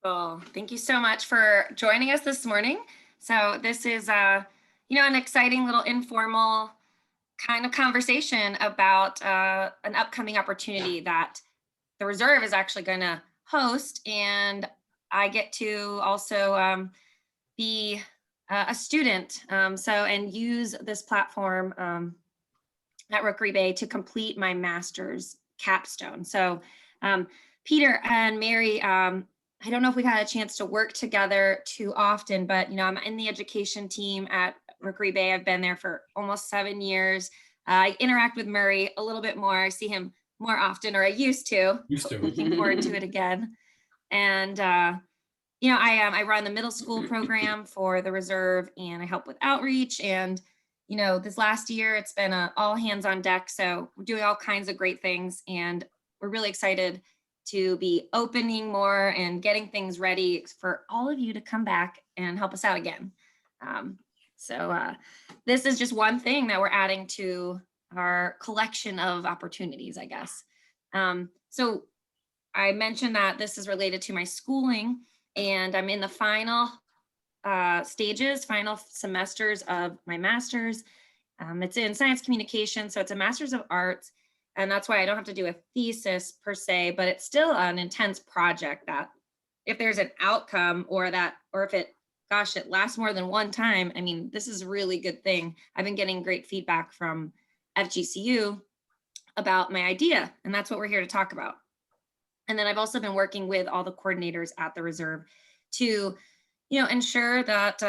Well, thank you so much for joining us this morning. So this is an exciting little informal kind of conversation about an upcoming opportunity that the reserve is actually going to host, and I get to also be a student, and use this platform at Rookery Bay to complete my master's capstone. So um, Peter and Mary, I don't know if we've had a chance to work together too often, but I'm in the education team at Rookery Bay. I've been there for almost 7 years. I interact with Murray a little bit more. I see him more often, or I used to. Used to. Looking forward to it again. And I run the middle school program for the reserve, and I help with outreach. And this last year it's been all hands on deck. So we're doing all kinds of great things, and we're really excited to be opening more and getting things ready for all of you to come back and help us out again. So this is just one thing that we're adding to our collection of opportunities, I guess. So I mentioned that this is related to my schooling, and I'm in the final final semesters of my master's. It's in science communication, so it's a master's of arts, and that's why I don't have to do a thesis per se, but it's still an intense project that if there's an outcome or if it lasts more than one time, I mean, this is a really good thing. I've been getting great feedback from FGCU about my idea, and that's what we're here to talk about. And then I've also been working with all the coordinators at the reserve to, ensure that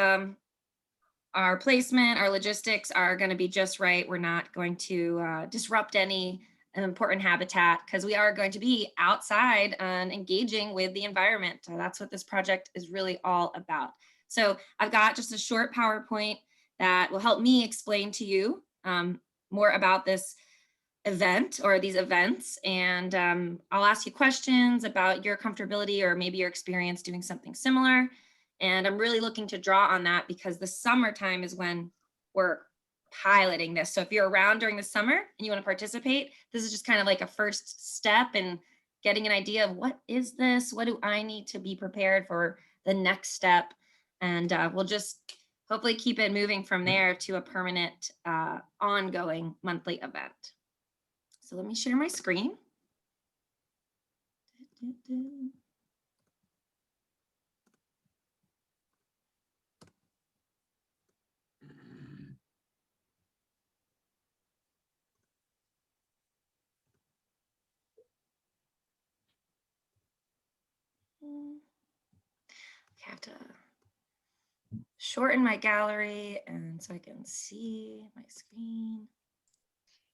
our placement, our logistics are going to be just right. We're not going to disrupt any important habitat, because we are going to be outside and engaging with the environment. That's what this project is really all about. So I've got just a short PowerPoint that will help me explain to you more about this event or these events. And I'll ask you questions about your comfortability or maybe your experience doing something similar. And I'm really looking to draw on that, because the summertime is when we're piloting this. So if you're around during the summer and you want to participate, this is just kind of like a first step in getting an idea of what is this? What do I need to be prepared for the next step? And we'll just hopefully keep it moving from there to a permanent, ongoing monthly event. So let me share my screen. I have to shorten my gallery and so I can see my screen.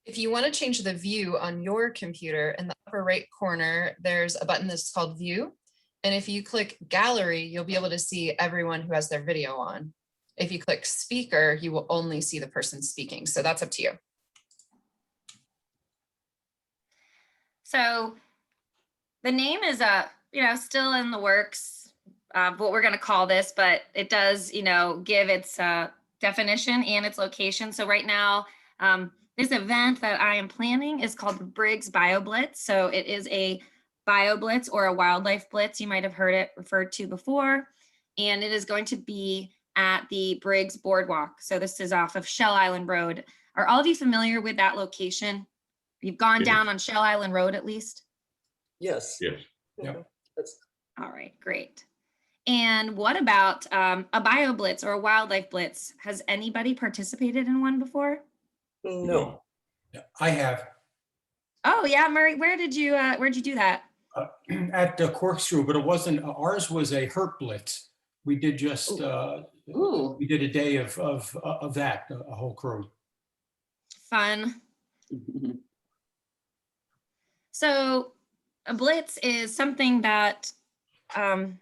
If you want to change the view on your computer, in the upper right corner, there's a button that's called View. And if you click Gallery, you'll be able to see everyone who has their video on. If you click Speaker, you will only see the person speaking. So that's up to you. So the name is still in the works, what we're going to call this, but it does, give its definition and its location. So right now, this event that I am planning is called the Briggs BioBlitz. So it is a BioBlitz or a wildlife blitz. You might have heard it referred to before. And it is going to be at the Briggs Boardwalk. So this is off of Shell Island Road. Are all of you familiar with that location? You've gone down on Shell Island Road at least? Yes. Yes. Yeah. All right, great. And what about a BioBlitz or a wildlife blitz? Has anybody participated in one before? No. I have. Oh yeah, Murray, where'd you do that? At the Corkscrew, but it wasn't, ours was a herp blitz. We did just, we did a day of that, a whole crew. Fun. So a blitz is something that, I'm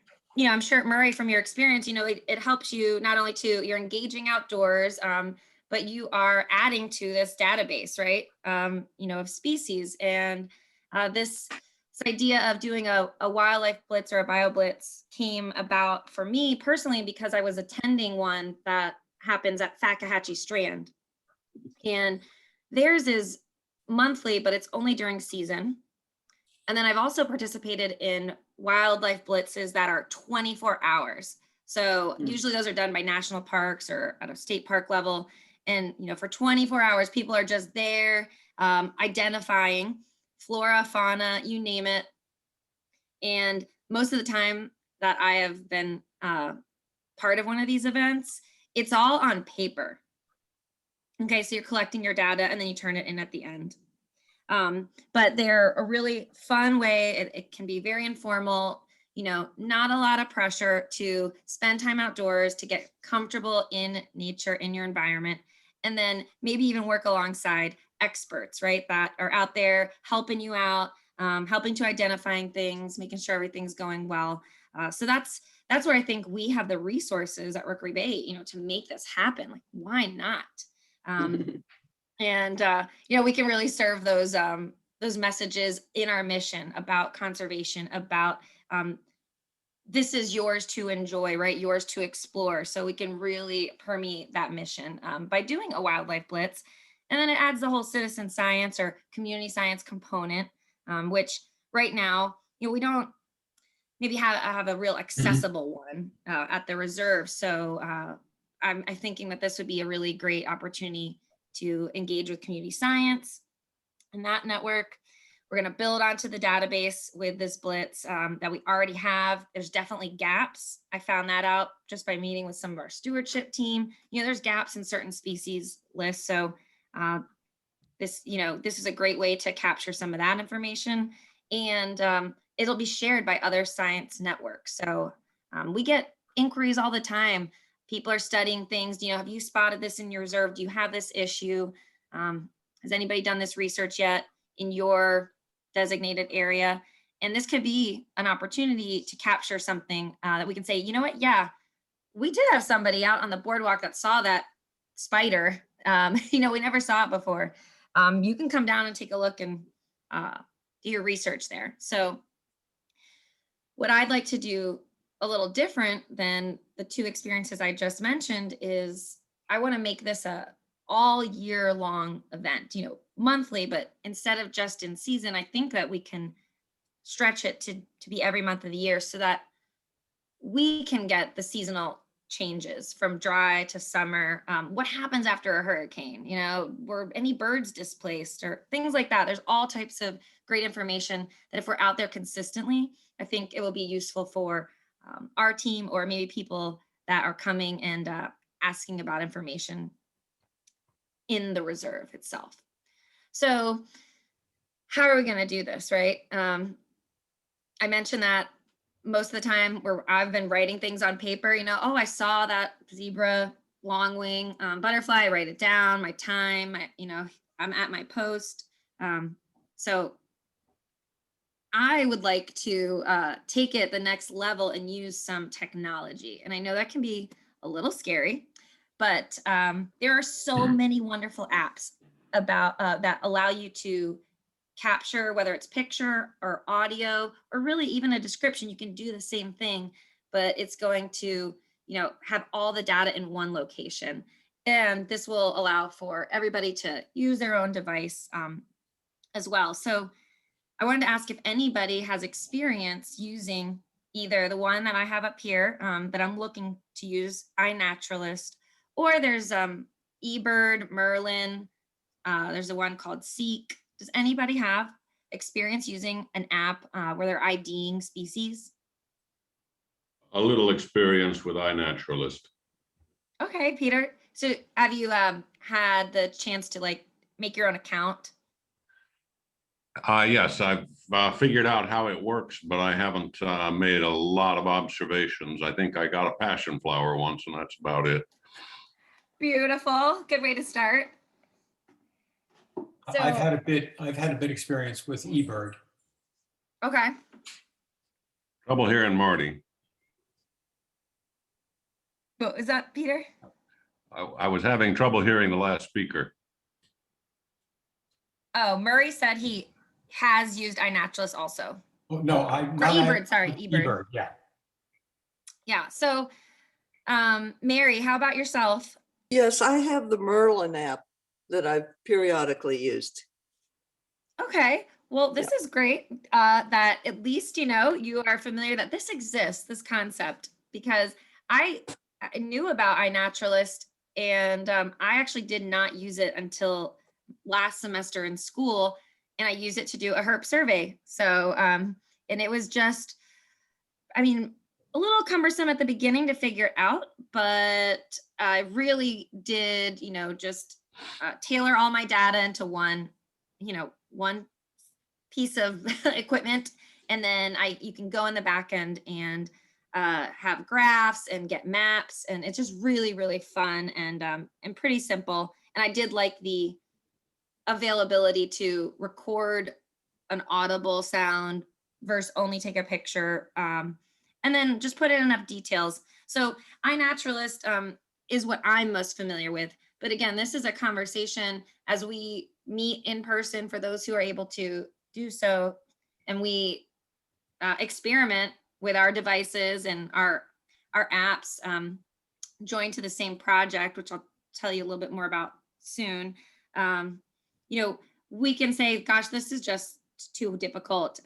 sure, Murray, from your experience, it helps you not only you're engaging outdoors, but you are adding to this database, right? Of species. And this idea of doing a wildlife blitz or a BioBlitz came about for me personally because I was attending one that happens at Fakahatchee Strand. And theirs is monthly, but it's only during season. And then I've also participated in wildlife blitzes that are 24 hours. So Hmm. usually those are done by national parks or at a state park level. And, for 24 hours, people are just there identifying flora, fauna, you name it. And most of the time that I have been part of one of these events, it's all on paper. Okay, so you're collecting your data and then you turn it in at the end. But they're a really fun way. It can be very informal, not a lot of pressure to spend time outdoors, to get comfortable in nature, in your environment, and then maybe even work alongside experts, right? That are out there helping you out, helping to identifying things, making sure everything's going well. So that's where I think we have the resources at Rookery Bay, to make this happen. Like, why not? And we can really serve those messages in our mission about conservation, about this is yours to enjoy, right? Yours to explore. So we can really permeate that mission by doing a wildlife blitz. And then it adds the whole citizen science or community science component, which right now, we don't maybe have a real accessible one at the reserve. So I'm thinking that this would be a really great opportunity to engage with community science and that network. We're going to build onto the database with this blitz that we already have. There's definitely gaps. I found that out just by meeting with some of our stewardship team. There's gaps in certain species lists. So this is a great way to capture some of that information. And it'll be shared by other science networks. So we get inquiries all the time. People are studying things. Have you spotted this in your reserve? Do you have this issue? Has anybody done this research yet in your designated area? And this could be an opportunity to capture something that we can say, you know what? Yeah, we did have somebody out on the boardwalk that saw that spider. We never saw it before. You can come down and take a look and do your research there. So what I'd like to do a little different than the two experiences I just mentioned is I want to make this a all year long event, monthly, but instead of just in season, I think that we can stretch it to be every month of the year so that we can get the seasonal changes from dry to summer. What happens after a hurricane? Were any birds displaced or things like that? There's all types of great information that if we're out there consistently, I think it will be useful for our team or maybe people that are coming and asking about information in the reserve itself. So how are we going to do this, right? I mentioned that most of the time where I've been writing things on paper, I saw that zebra longwing butterfly, I write it down, my time, I'm at my post. So I would like to take it the next level and use some technology. And I know that can be a little scary, but there are so many wonderful apps about that allow you to capture, whether it's picture or audio, or really even a description. You can do the same thing, but it's going to, have all the data in one location. And this will allow for everybody to use their own device as well. So I wanted to ask if anybody has experience using either the one that I have up here that I'm looking to use, iNaturalist, or there's eBird, Merlin, there's a one called Seek. Does anybody have experience using an app where they're IDing species? A little experience with iNaturalist. Okay, Peter. So have you had the chance to make your own account? Yes, I've figured out how it works, but I haven't made a lot of observations. I think I got a passion flower once, and that's about it. Beautiful. Good way to start. So, I've had a bit experience with eBird. Okay. Trouble hearing Marty. Well, is that Peter? I was having trouble hearing the last speaker. Oh, Murray said he has used iNaturalist also. Oh, no, Or eBird, sorry, eBird. eBird, yeah. Yeah. So, Mary, how about yourself? Yes, I have the Merlin app that I've periodically used. Okay. Well, this is great that at least, you know, you are familiar that this exists, this concept, because I knew about iNaturalist and I actually did not use it until last semester in school. And I used it to do a herp survey. So, and it was just, I mean, a little cumbersome at the beginning to figure out, but I really did, you know, just tailor all my data into one, you know, one piece of equipment. And then you can go in the back end and have graphs and get maps. And it's just really, really fun and pretty simple. And I did like the availability to record an audible sound versus only take a picture. And then just put in enough details. So iNaturalist is what I'm most familiar with. But again, this is a conversation as we meet in person for those who are able to do so. And we experiment with our devices and our apps, joined to the same project, which I'll tell you a little bit more about soon. You know, we can say, gosh, this is just too difficult.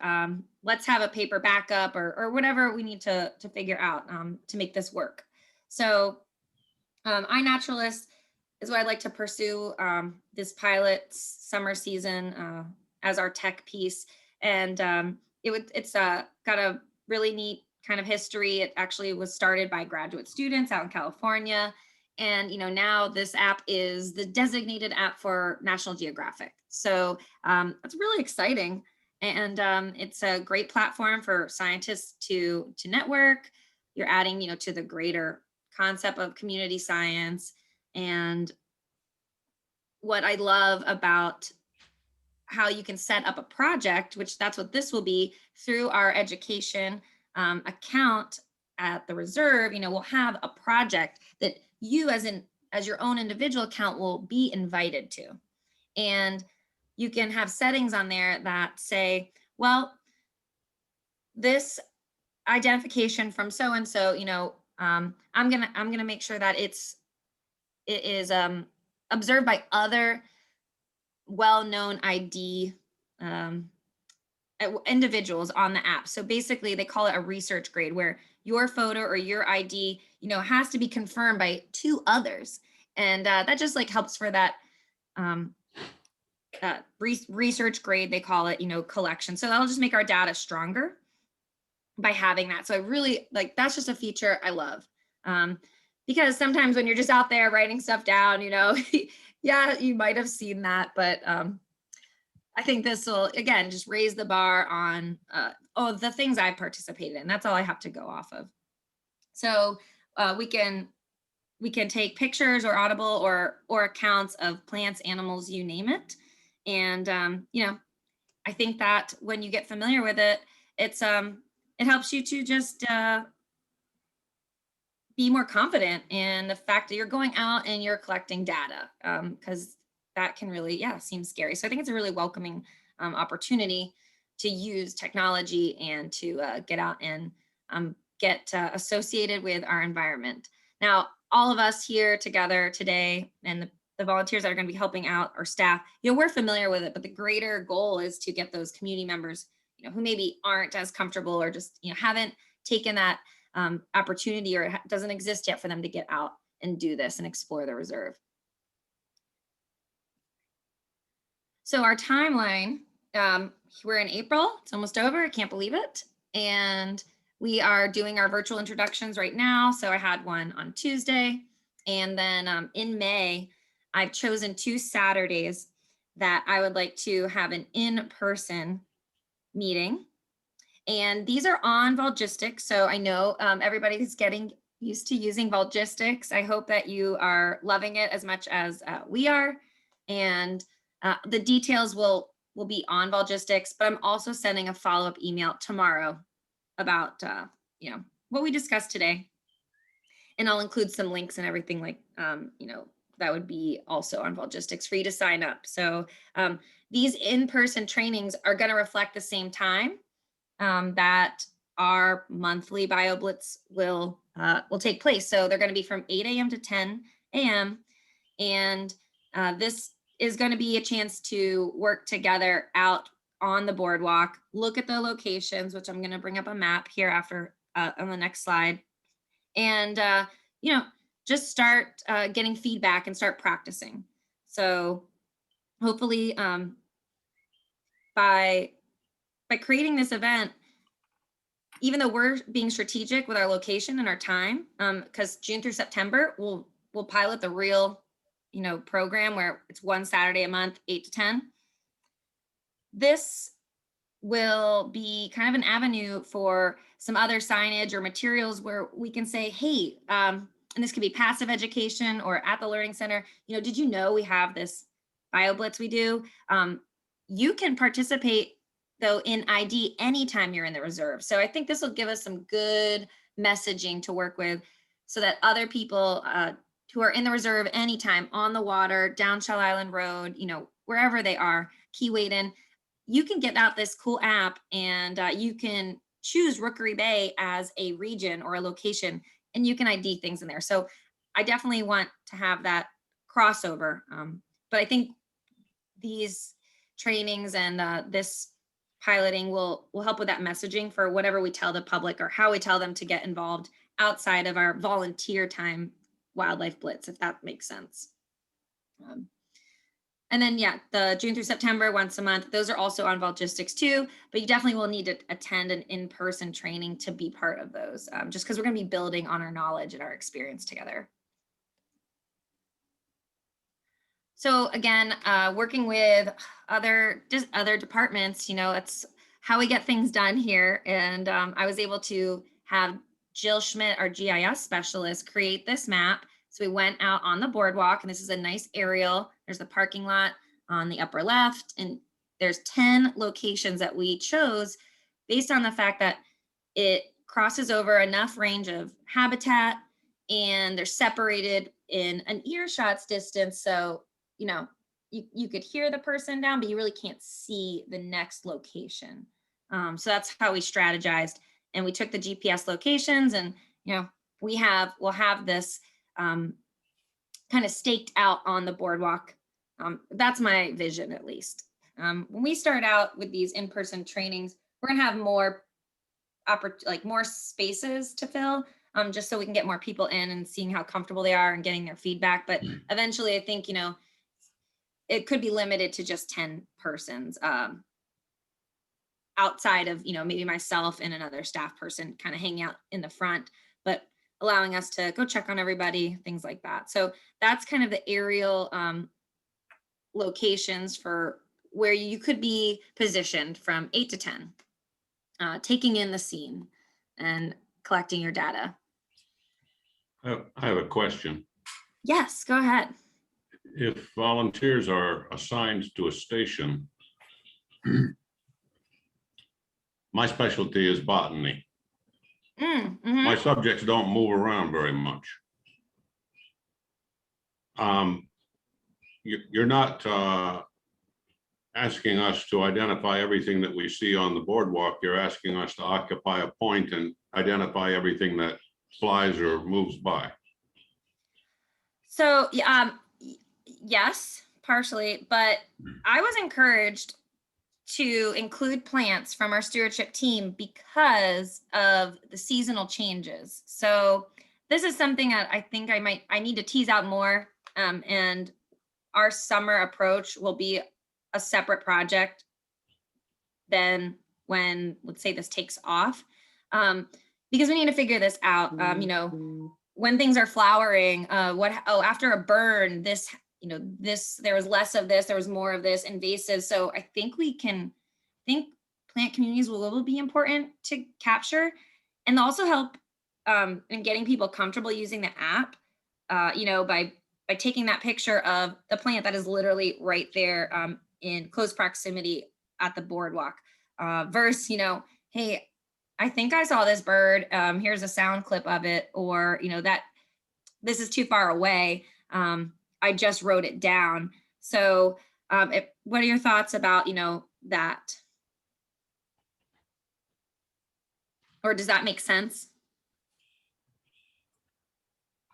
Let's have a paper backup or whatever we need to figure out to make this work. So iNaturalist is what I'd like to pursue this pilot summer season as our tech piece. And it's got a really neat kind of history. It actually was started by graduate students out in California. And, you know, now this app is the designated app for National Geographic. So it's really exciting. And it's a great platform for scientists to network. You're adding, you know, to the greater concept of community science. And what I love about how you can set up a project, which that's what this will be, through our education account at the reserve, you know, we'll have a project that you as your own individual account will be invited to. And you can have settings on there that say, well, this identification from so and so, you know, I'm gonna make sure that it is observed by other well-known ID individuals on the app. So basically they call it a research grade where your photo or your ID, you know, has to be confirmed by 2 others. And that just like helps for that research grade, they call it, you know, collection. So that'll just make our data stronger by having that. So I really like, that's just a feature I love. Because sometimes when you're just out there writing stuff down, you know, yeah, you might have seen that, but I think this will, again, just raise the bar on the things I've participated in. That's all I have to go off of. So we can take pictures or audible or accounts of plants, animals, you name it. And, you know, I think that when you get familiar with it, it helps you to just be more confident in the fact that you're going out and you're collecting data, because that can really, seem scary. So I think it's a really welcoming opportunity to use technology and to get out and get associated with our environment. Now, all of us here together today and the volunteers that are going to be helping out our staff, you know, we're familiar with it, but the greater goal is to get those community members, you know, who maybe aren't as comfortable or just, you know, haven't taken that opportunity or it doesn't exist yet for them to get out and do this and explore the reserve. So our timeline, we're in April, it's almost over, I can't believe it. And we are doing our virtual introductions right now. So I had one on Tuesday. And then in May, I've chosen 2 Saturdays that I would like to have an in-person meeting. And these are on Volgistics. So I know everybody's getting used to using Volgistics. I hope that you are loving it as much as we are. And the details will be on Volgistics, but I'm also sending a follow-up email tomorrow about you know, what we discussed today. And I'll include some links and everything like, you know, that would be also on Volgistics for you to sign up. So these in-person trainings are going to reflect the same time that our monthly BioBlitz will take place. So they're going to be from 8 a.m. to 10 a.m. And this is going to be a chance to work together out on the boardwalk, look at the locations, which I'm going to bring up a map here after on the next slide, and you know, just start getting feedback and start practicing. So hopefully by creating this event, even though we're being strategic with our location and our time, because June through September, we'll pilot the real, program where it's one Saturday a month, 8 to 10. This will be kind of an avenue for some other signage or materials where we can say, hey, and this could be passive education or at the Learning Center, did you know we have this BioBlitz we do? You can participate though in ID anytime you're in the reserve. So I think this will give us some good messaging to work with so that other people who are in the reserve anytime on the water, down Shell Island Road, wherever they are, Keewaydon, you can get out this cool app and you can choose Rookery Bay as a region or a location, and you can ID things in there. So I definitely want to have that crossover. But I think these trainings and this piloting will help with that messaging for whatever we tell the public or how we tell them to get involved outside of our volunteer time wildlife blitz, if that makes sense. And then, yeah, the June through September, once a month, those are also on Logistics too, but you definitely will need to attend an in-person training to be part of those, just because we're going to be building on our knowledge and our experience together. So again, working with other departments, it's how we get things done here. And I was able to have Jill Schmidt, our GIS specialist, create this map. So we went out on the boardwalk, and this is a nice aerial. There's the parking lot on the upper left, and there's 10 locations that we chose based on the fact that it crosses over enough range of habitat, and they're separated in an earshot's distance. So, you could hear the person down, but you really can't see the next location. So that's how we strategized, and we took the GPS locations, and we'll have this kind of staked out on the boardwalk. That's my vision, at least. When we start out with these in-person trainings, we're gonna have more more spaces to fill, just so we can get more people in and seeing how comfortable they are and getting their feedback. But eventually, I think it could be limited to just 10 persons, outside of maybe myself and another staff person kind of hanging out in the front, but allowing us to go check on everybody, things like that. So that's kind of the aerial locations for where you could be positioned from 8 to 10, taking in the scene and collecting your data. I have a question. Yes, go ahead. If volunteers are assigned to a station, my specialty is botany. My subjects don't move around very much. You're not asking us to identify everything that we see on the boardwalk. You're asking us to occupy a point and identify everything that flies or moves by. So, yes, partially, but I was encouraged to include plants from our stewardship team because of the seasonal changes. So this is something that I think I need to tease out more. And our summer approach will be a separate project than when, let's say, this takes off, because we need to figure this out. When things are flowering, after a burn, this there was less of this, there was more of this invasive. So I think plant communities will be important to capture, and also help in getting people comfortable using the app, by taking that picture of the plant that is literally right there in close proximity at the boardwalk, versus, hey, I think I saw this bird. Here's a sound clip of it, or, that this is too far away. I just wrote it down. So what are your thoughts about, that? Or does that make sense?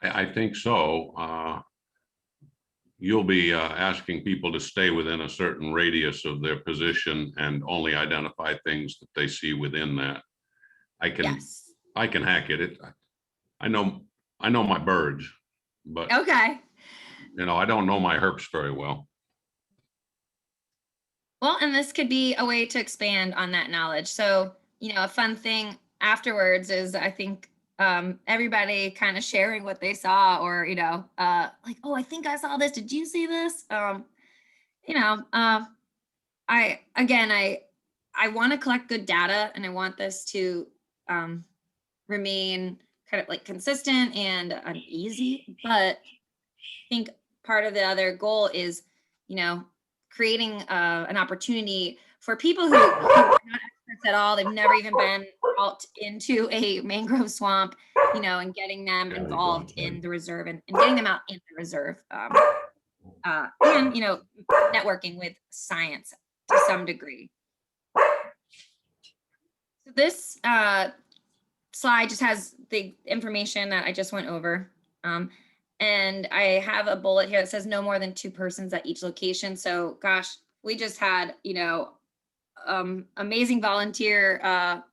I think so. you'll be asking people to stay within a certain radius of their position and only identify things that they see within that. I can Yes. hack it. I know my birds, but Okay. I don't know my herps very well. Well, and this could be a way to expand on that knowledge. So, a fun thing afterwards is I think everybody kind of sharing what they saw, or, like, oh, I think I saw this. Did you see this? You know, uh, I want to collect good data, and I want this to um, remain kind of like consistent and easy. But I think part of the other goal is, you know, creating an opportunity for people who are not experts at all. They've never even been out into a mangrove swamp, and getting them involved in the reserve, and getting them out in the reserve. And, networking with science to some degree. So this slide just has the information that I just went over. And I have a bullet here that says no more than 2 persons at each location. So gosh, we just had, amazing volunteer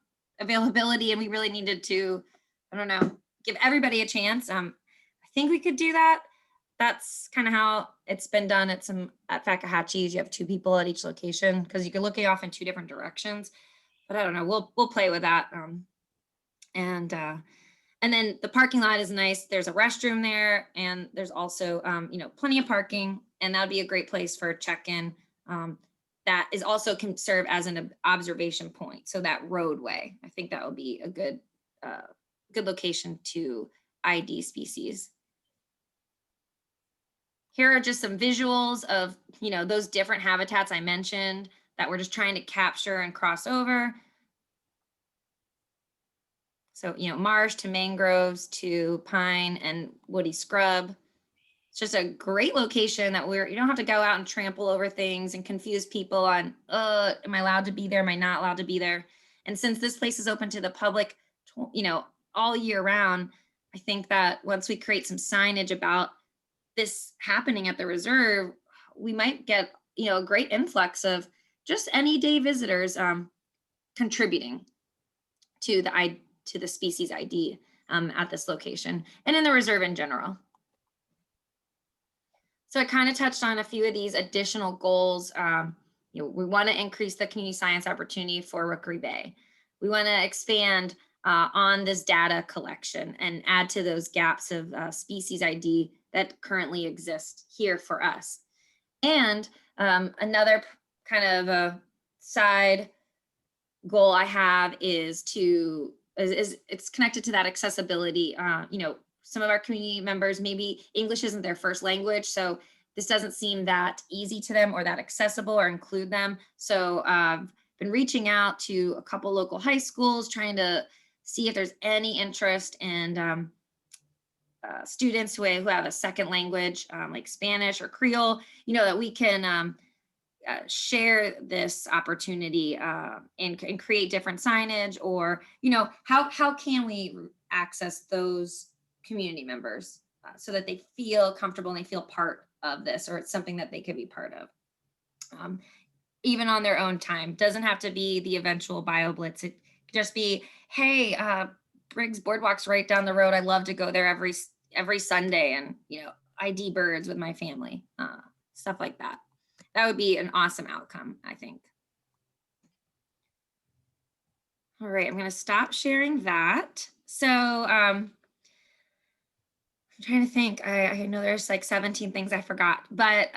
availability, and we really needed to, I don't know, give everybody a chance. I think we could do that. That's kind of how it's been done at Fakahatchee's. You have 2 people at each location because you can look off in 2 different directions. But I don't know. We'll play with that. And then the parking lot is nice. There's a restroom there, and there's also plenty of parking, and that would be a great place for check-in. That is also can serve as an observation point. So that roadway, I think that would be a good location to ID species. Here are just some visuals of those different habitats I mentioned that we're just trying to capture and cross over. So, marsh to mangroves to pine and woody scrub. It's just a great location that you don't have to go out and trample over things and confuse people on, am I allowed to be there? Am I not allowed to be there? And since this place is open to the public, all year round, I think that once we create some signage about this happening at the reserve, we might get, a great influx of just any day visitors contributing to the species ID at this location and in the reserve in general. So I kind of touched on a few of these additional goals. We want to increase the community science opportunity for Rookery Bay. We want to expand on this data collection and add to those gaps of species ID that currently exist here for us. And another kind of a side goal I have is it's connected to that accessibility. Some of our community members, maybe English isn't their first language, so this doesn't seem that easy to them or that accessible or include them. So I've been reaching out to a couple local high schools, trying to see if there's any interest in students who have a second language, like Spanish or Creole, that we can share this opportunity and create different signage, or how can we access those community members so that they feel comfortable and they feel part of this, or it's something that they could be part of even on their own time. Doesn't have to be the eventual BioBlitz. It could just be, hey, Briggs Boardwalk's right down the road. I love to go there every Sunday and ID birds with my family, stuff like that. That would be an awesome outcome, I think. All right, I'm going to stop sharing that. So I'm trying to think. I know there's like 17 things I forgot, but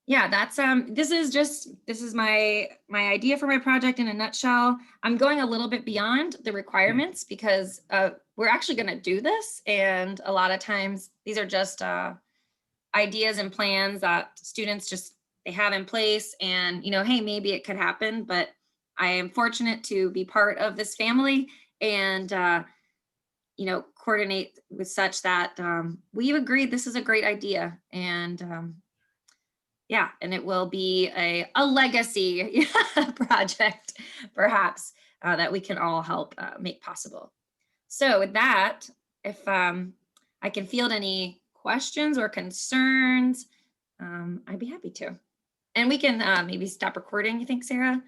yeah, that's this is my idea for my project in a nutshell. I'm going a little bit beyond the requirements because we're actually going to do this, and a lot of times these are just ideas and plans that students they have in place, and hey, maybe it could happen. But I am fortunate to be part of this family and coordinate with such that we've agreed this is a great idea, and yeah, and it will be a legacy project, perhaps, that we can all help make possible. So with that, if I can field any questions or concerns, I'd be happy to. And we can maybe stop recording, you think, Sarah?